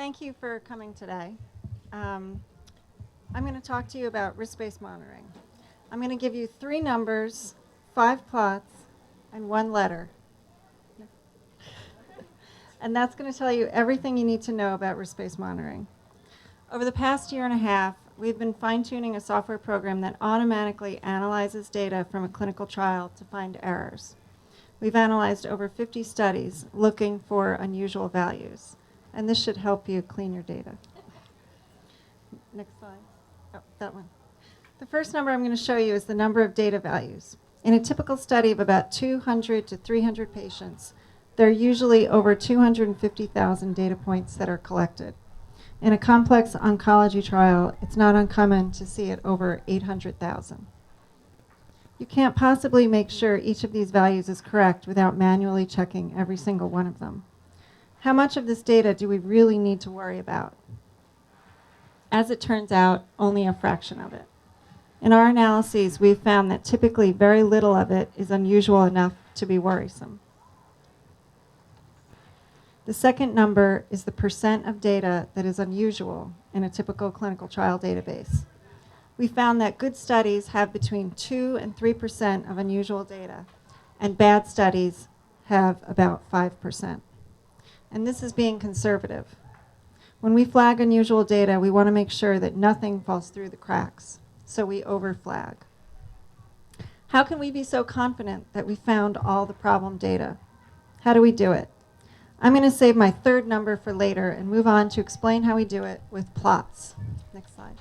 thank you for coming today. I'm going to talk to you about risk-based monitoring. I'm going to give you 3 numbers, 5 plots, and 1 letter. And that's going to tell you everything you need to know about risk-based monitoring. Over the past year and a half, we've been fine-tuning a software program that automatically analyzes data from a clinical trial to find errors. We've analyzed over 50 studies looking for unusual values. And this should help you clean your data. Next slide. Oh, that one. The first number I'm going to show you is the number of data values. In a typical study of about 200 to 300 patients, there are usually over 250,000 data points that are collected. In a complex oncology trial, it's not uncommon to see it over 800,000. You can't possibly make sure each of these values is correct without manually checking every single one of them. How much of this data do we really need to worry about? As it turns out, only a fraction of it. In our analyses, we've found that typically very little of it is unusual enough to be worrisome. The second number is the percent of data that is unusual in a typical clinical trial database. We found that good studies have between 2 and 3% of unusual data, and bad studies have about 5%. And this is being conservative. When we flag unusual data, we want to make sure that nothing falls through the cracks, so we overflag. How can we be so confident that we found all the problem data? How do we do it? I'm going to save my third number for later and move on to explain how we do it with plots. Next slide.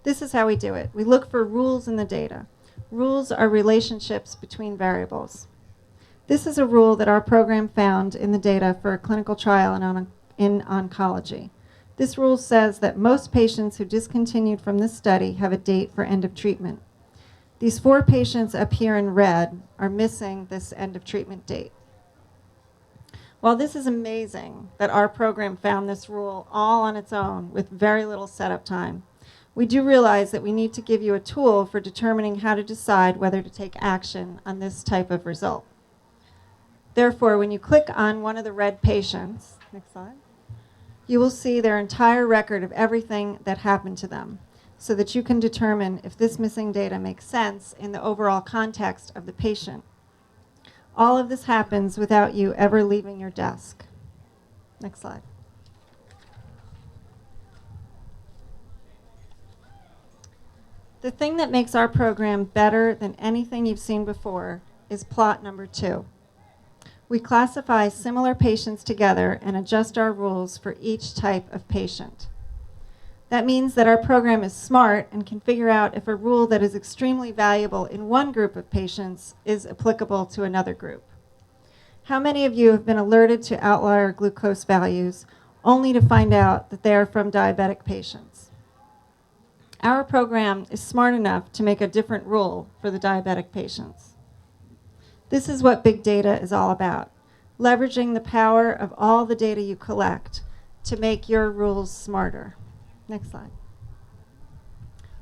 This is how we do it. We look for rules in the data. Rules are relationships between variables. This is a rule that our program found in the data for a clinical trial in oncology. This rule says that most patients who discontinued from this study have a date for end of treatment. These 4 patients up here in red are missing this end of treatment date. While this is amazing that our program found this rule all on its own with very little setup time, we do realize that we need to give you a tool for determining how to decide whether to take action on this type of result. Therefore, when you click on one of the red patients, next slide, you will see their entire record of everything that happened to them so that you can determine if this missing data makes sense in the overall context of the patient. All of this happens without you ever leaving your desk. Next slide. The thing that makes our program better than anything you've seen before is plot number 2. We classify similar patients together and adjust our rules for each type of patient. That means that our program is smart and can figure out if a rule that is extremely valuable in one group of patients is applicable to another group. How many of you have been alerted to outlier glucose values only to find out that they are from diabetic patients? Our program is smart enough to make a different rule for the diabetic patients. This is what big data is all about, leveraging the power of all the data you collect to make your rules smarter. Next slide.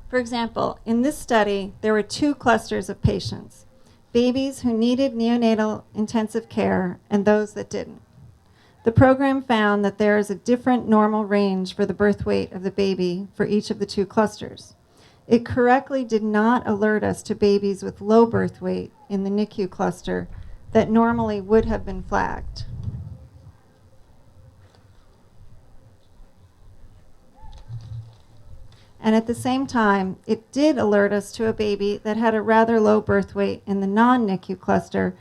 For example, in this study, there were 2 clusters of patients, babies who needed neonatal intensive care and those that didn't. The program found that there is a different normal range for the birth weight of the baby for each of the 2 clusters. It correctly did not alert us to babies with low birth weight in the NICU cluster that normally would have been flagged. And at the same time, it did alert us to a baby that had a rather low birth weight in the non-NICU cluster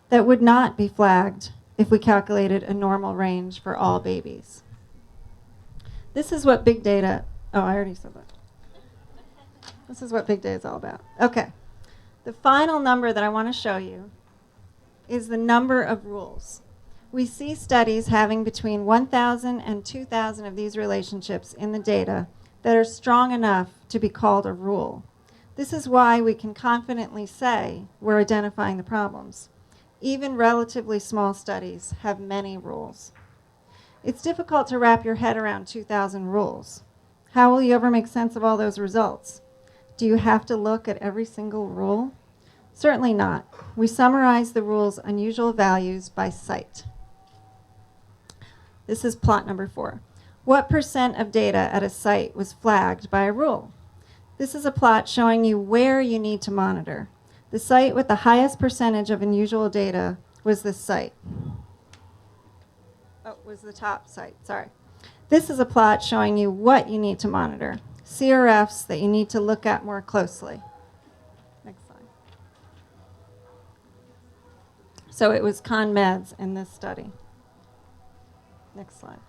that would not be flagged if we calculated a normal range for all babies. This is what big data, oh, I already said that. This is what big data is all about. Okay. The final number that I want to show you is the number of rules. We see studies having between 1,000 and 2,000 of these relationships in the data that are strong enough to be called a rule. This is why we can confidently say we're identifying the problems. Even relatively small studies have many rules. It's difficult to wrap your head around 2,000 rules. How will you ever make sense of all those results? Do you have to look at every single rule? Certainly not. We summarize the rule's unusual values by site. This is plot number 4. What percent of data at a site was flagged by a rule? This is a plot showing you where you need to monitor. The site with the highest percentage of unusual data was this site. Oh, was the top site, sorry. This is a plot showing you what you need to monitor. CRFs that you need to look at more closely. Next slide. So it was ConMeds in this study. Next slide.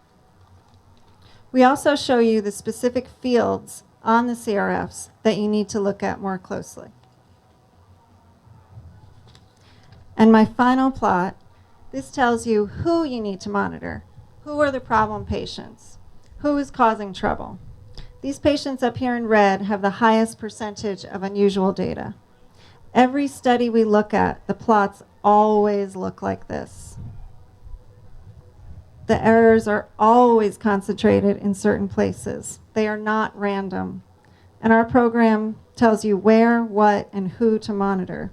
We also show you the specific fields on the CRFs that you need to look at more closely. And my final plot, this tells you who you need to monitor. Who are the problem patients? Who is causing trouble? These patients up here in red have the highest percentage of unusual data. Every study we look at, the plots always look like this. The errors are always concentrated in certain places. They are not random. And our program tells you where, what, and who to monitor.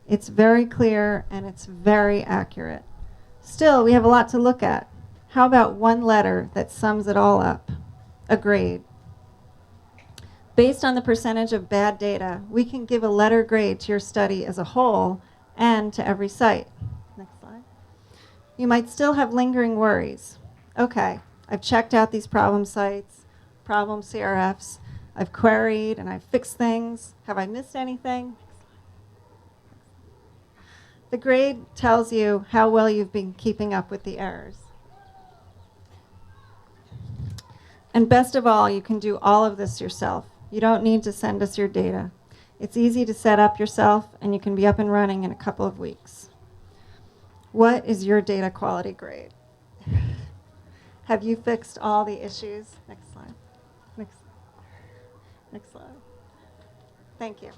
It's very clear and it's very accurate. Still, we have a lot to look at. How about one letter that sums it all up? A grade. Based on the percentage of bad data, we can give a letter grade to your study as a whole and to every site. Next slide. You might still have lingering worries. Okay, I've checked out these problem sites, problem CRFs. I've queried and I've fixed things. Have I missed anything? The grade tells you how well you've been keeping up with the errors. And best of all, you can do all of this yourself. You don't need to send us your data. It's easy to set up yourself, and you can be up and running in a couple of weeks. What is your data quality grade? Have you fixed all the issues? Next slide. Next slide. Thank you.